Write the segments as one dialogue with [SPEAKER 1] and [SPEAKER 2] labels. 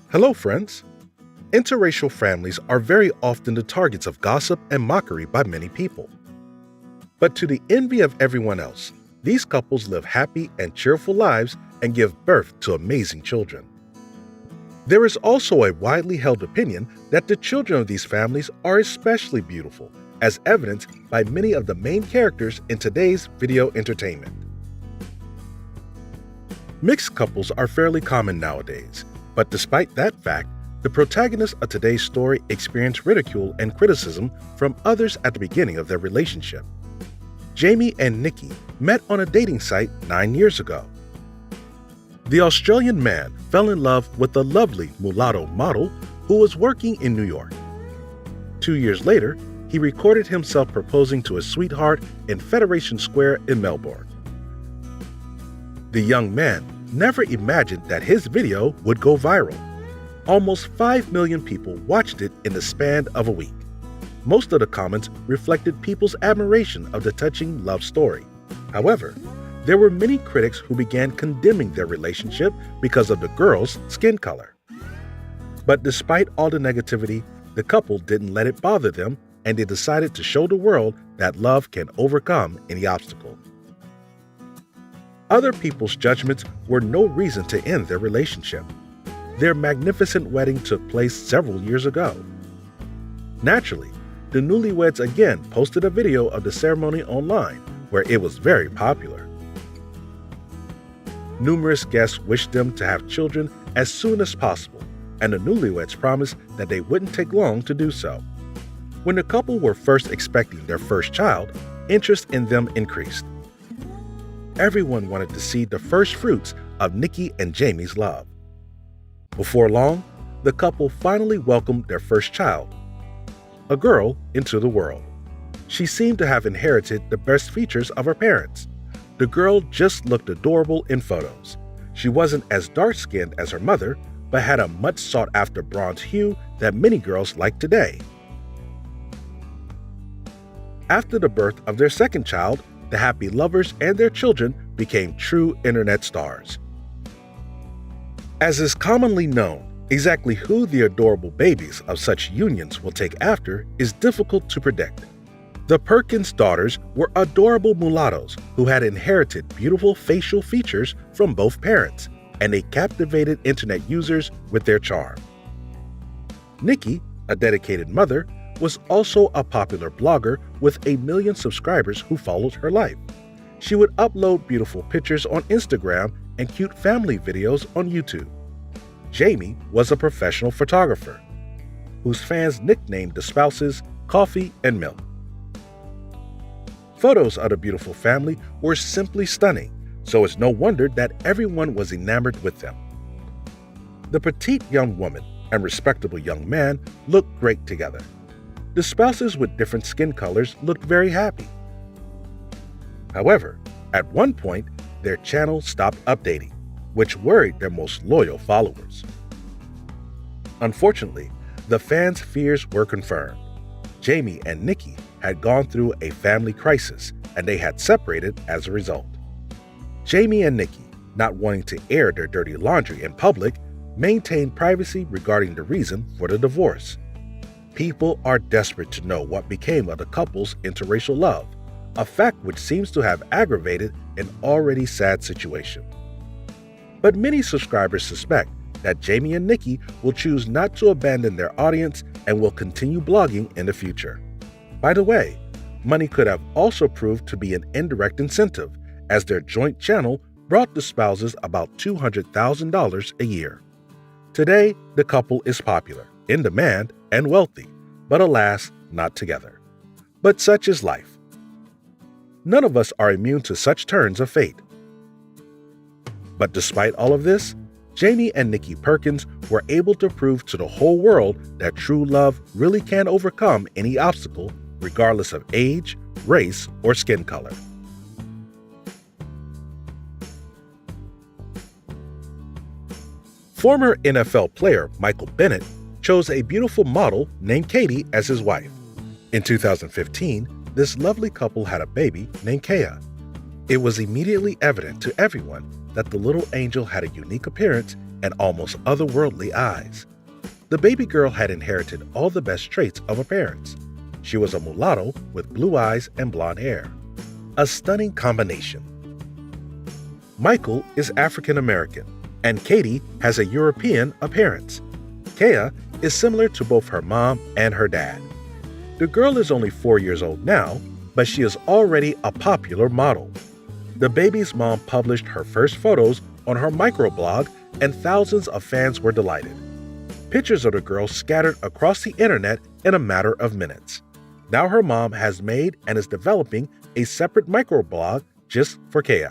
[SPEAKER 1] Hello, friends. Interracial families are very often the targets of gossip and mockery by many people. But to the envy of everyone else, these couples live happy and cheerful lives and give birth to amazing children. There is also a widely held opinion that the children of these families are especially beautiful, as evidenced by many of the main characters in today's video entertainment. Mixed couples are fairly common nowadays, but despite that fact, the protagonists of today's story experience ridicule and criticism from others at the beginning of their relationship. Jamie and Nikki met on a dating site 9 years ago. The Australian man fell in love with the lovely mulatto model who was working in New York. 2 years later, he recorded himself proposing to his sweetheart in Federation Square in Melbourne. The young man never imagined that his video would go viral. Almost 5 million people watched it in the span of a week. Most of the comments reflected people's admiration of the touching love story. However, there were many critics who began condemning their relationship because of the girl's skin color. But despite all the negativity, the couple didn't let it bother them, and they decided to show the world that love can overcome any obstacle. Other people's judgments were no reason to end their relationship. Their magnificent wedding took place several years ago. Naturally, the newlyweds again posted a video of the ceremony online, where it was very popular. Numerous guests wished them to have children as soon as possible, and the newlyweds promised that they wouldn't take long to do so. When the couple were first expecting their first child, interest in them increased. Everyone wanted to see the first fruits of Nikki and Jamie's love. Before long, the couple finally welcomed their first child, a girl, into the world. She seemed to have inherited the best features of her parents. The girl just looked adorable in photos. She wasn't as dark-skinned as her mother, but had a much sought-after bronze hue that many girls like today. After the birth of their second child, the happy lovers and their children became true internet stars. As is commonly known, exactly who the adorable babies of such unions will take after is difficult to predict. The Perkins daughters were adorable mulattoes who had inherited beautiful facial features from both parents, and they captivated internet users with their charm. Nikki, a dedicated mother, was also a popular blogger with 1 million subscribers who followed her life. She would upload beautiful pictures on Instagram and cute family videos on YouTube. Jamie was a professional photographer, whose fans nicknamed the spouses Coffee and Milk. Photos of the beautiful family were simply stunning, so it's no wonder that everyone was enamored with them. The petite young woman and respectable young man looked great together. The spouses with different skin colors looked very happy. However, at one point, their channel stopped updating, which worried their most loyal followers. Unfortunately, the fans' fears were confirmed. Jamie and Nikki had gone through a family crisis, and they had separated as a result. Jamie and Nikki, not wanting to air their dirty laundry in public, maintained privacy regarding the reason for the divorce. People are desperate to know what became of the couple's interracial love, a fact which seems to have aggravated an already sad situation. But many subscribers suspect that Jamie and Nikki will choose not to abandon their audience and will continue blogging in the future. By the way, money could have also proved to be an indirect incentive, as their joint channel brought the spouses about $200,000 a year. Today, the couple is popular, in demand, and wealthy, but alas, not together. But such is life. None of us are immune to such turns of fate. But despite all of this, Jamie and Nikki Perkins were able to prove to the whole world that true love really can overcome any obstacle, regardless of age, race, or skin color. Former NFL player Michael Bennett chose a beautiful model named Katie as his wife. In 2015, this lovely couple had a baby named Kea. It was immediately evident to everyone that the little angel had a unique appearance and almost otherworldly eyes. The baby girl had inherited all the best traits of her parents. She was a mulatto with blue eyes and blonde hair. A stunning combination. Michael is African American, and Katie has a European appearance. Kea is similar to both her mom and her dad. The girl is only 4 years old now, but she is already a popular model. The baby's mom published her first photos on her microblog, and thousands of fans were delighted. Pictures of the girl scattered across the internet in a matter of minutes. Now her mom has made and is developing a separate microblog just for Kea.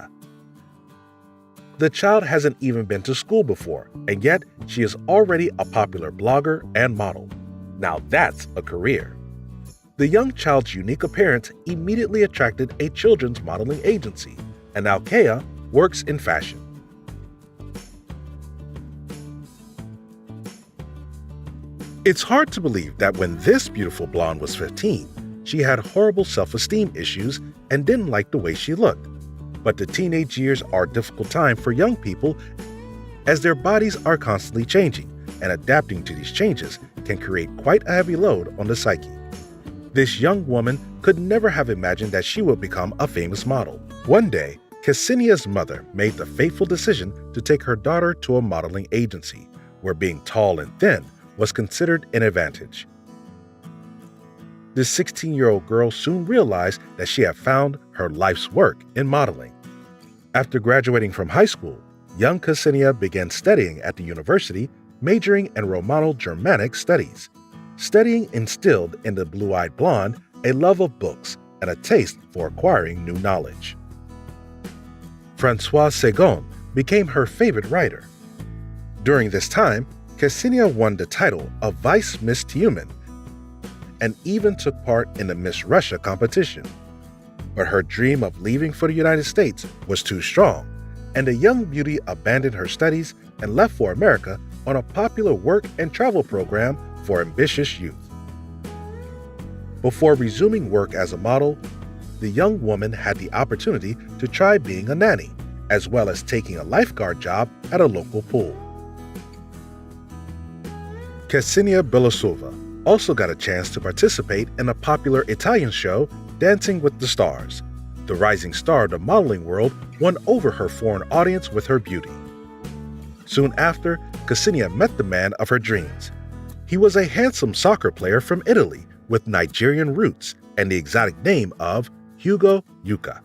[SPEAKER 1] The child hasn't even been to school before, and yet she is already a popular blogger and model. Now that's a career. The young child's unique appearance immediately attracted a children's modeling agency, and now Kea works in fashion. It's hard to believe that when this beautiful blonde was 15, she had horrible self-esteem issues and didn't like the way she looked. But the teenage years are a difficult time for young people as their bodies are constantly changing, and adapting to these changes can create quite a heavy load on the psyche. This young woman could never have imagined that she would become a famous model. One day, Ksenia's mother made the fateful decision to take her daughter to a modeling agency, where being tall and thin was considered an advantage. This 16-year-old girl soon realized that she had found her life's work in modeling. After graduating from high school, young Ksenia began studying at the university, majoring in Romano-Germanic studies. Studying instilled in the blue-eyed blonde a love of books and a taste for acquiring new knowledge. Françoise Sagan became her favorite writer. During this time, Ksenia won the title of Vice Miss Human and even took part in the Miss Russia competition. But her dream of leaving for the United States was too strong, and the young beauty abandoned her studies and left for America on a popular work and travel program for ambitious youth. Before resuming work as a model, the young woman had the opportunity to try being a nanny, as well as taking a lifeguard job at a local pool. Ksenia Belousova also got a chance to participate in a popular Italian show, Dancing with the Stars. The rising star of the modeling world won over her foreign audience with her beauty. Soon after, Ksenia met the man of her dreams. He was a handsome soccer player from Italy with Nigerian roots and the exotic name of Hugo Yuka.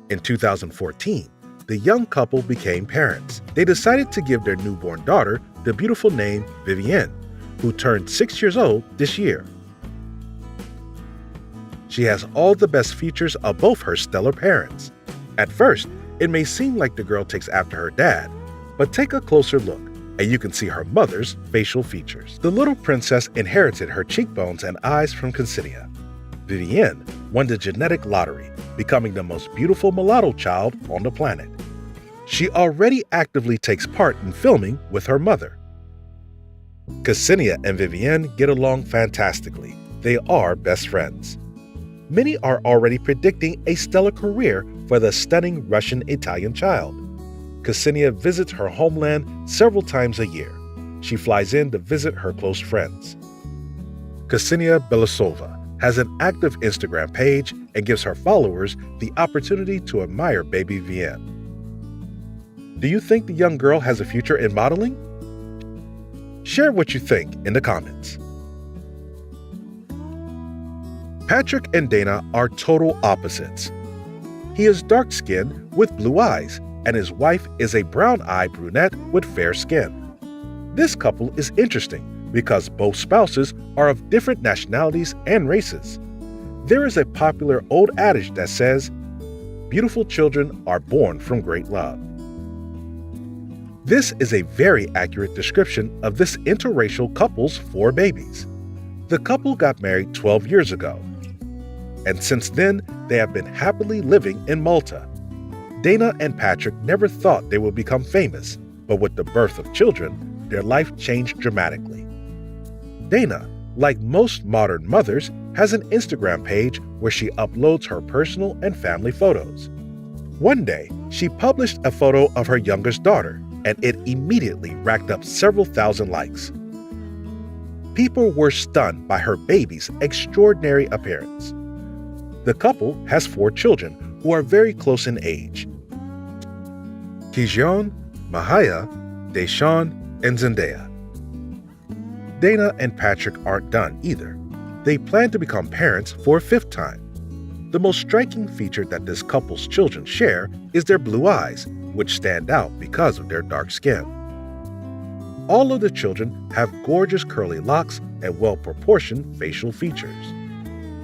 [SPEAKER 1] In 2014, the young couple became parents. They decided to give their newborn daughter the beautiful name Vivienne, who turned 6 years old this year. She has all the best features of both her stellar parents. At first, it may seem like the girl takes after her dad, but take a closer look, and you can see her mother's facial features. The little princess inherited her cheekbones and eyes from Ksenia. Vivienne won the genetic lottery, becoming the most beautiful mulatto child on the planet. She already actively takes part in filming with her mother. Ksenia and Vivienne get along fantastically. They are best friends. Many are already predicting a stellar career for the stunning Russian-Italian child. Ksenia visits her homeland several times a year. She flies in to visit her close friends. Ksenia Belousova has an active Instagram page and gives her followers the opportunity to admire baby Vivienne. Do you think the young girl has a future in modeling? Share what you think in the comments. Patrick and Dana are total opposites. He is dark-skinned with blue eyes, and his wife is a brown-eyed brunette with fair skin. This couple is interesting because both spouses are of different nationalities and races. There is a popular old adage that says, "Beautiful children are born from great love." This is a very accurate description of this interracial couple's 4 babies. The couple got married 12 years ago, and since then, they have been happily living in Malta. Dana and Patrick never thought they would become famous, but with the birth of children, their life changed dramatically. Dana, like most modern mothers, has an Instagram page where she uploads her personal and family photos. One day, she published a photo of her youngest daughter, and it immediately racked up several thousand likes. People were stunned by her baby's extraordinary appearance. The couple has 4 children who are very close in age: Kijon, Mahaya, Deshawn, and Zendaya. Dana and Patrick aren't done either. They plan to become parents for a 5th time. The most striking feature that this couple's children share is their blue eyes, which stand out because of their dark skin. All of the children have gorgeous curly locks and well-proportioned facial features.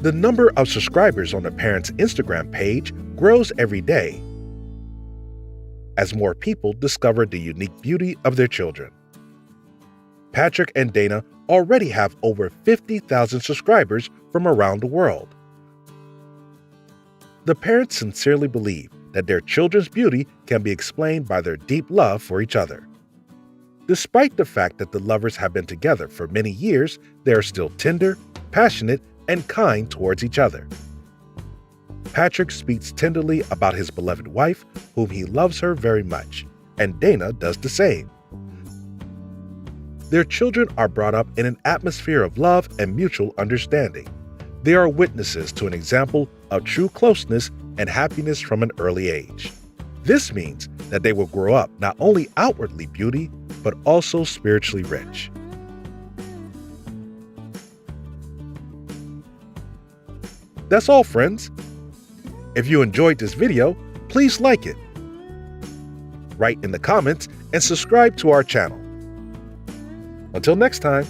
[SPEAKER 1] The number of subscribers on the parents' Instagram page grows every day as more people discover the unique beauty of their children. Patrick and Dana already have over 50,000 subscribers from around the world. The parents sincerely believe that their children's beauty can be explained by their deep love for each other. Despite the fact that the lovers have been together for many years, they are still tender, passionate, and kind towards each other. Patrick speaks tenderly about his beloved wife, whom he loves her very much, and Dana does the same. Their children are brought up in an atmosphere of love and mutual understanding. They are witnesses to an example of true closeness and happiness from an early age. This means that they will grow up not only outwardly beauty, but also spiritually rich. That's all, friends. If you enjoyed this video, please like it, write in the comments, and subscribe to our channel. Until next time.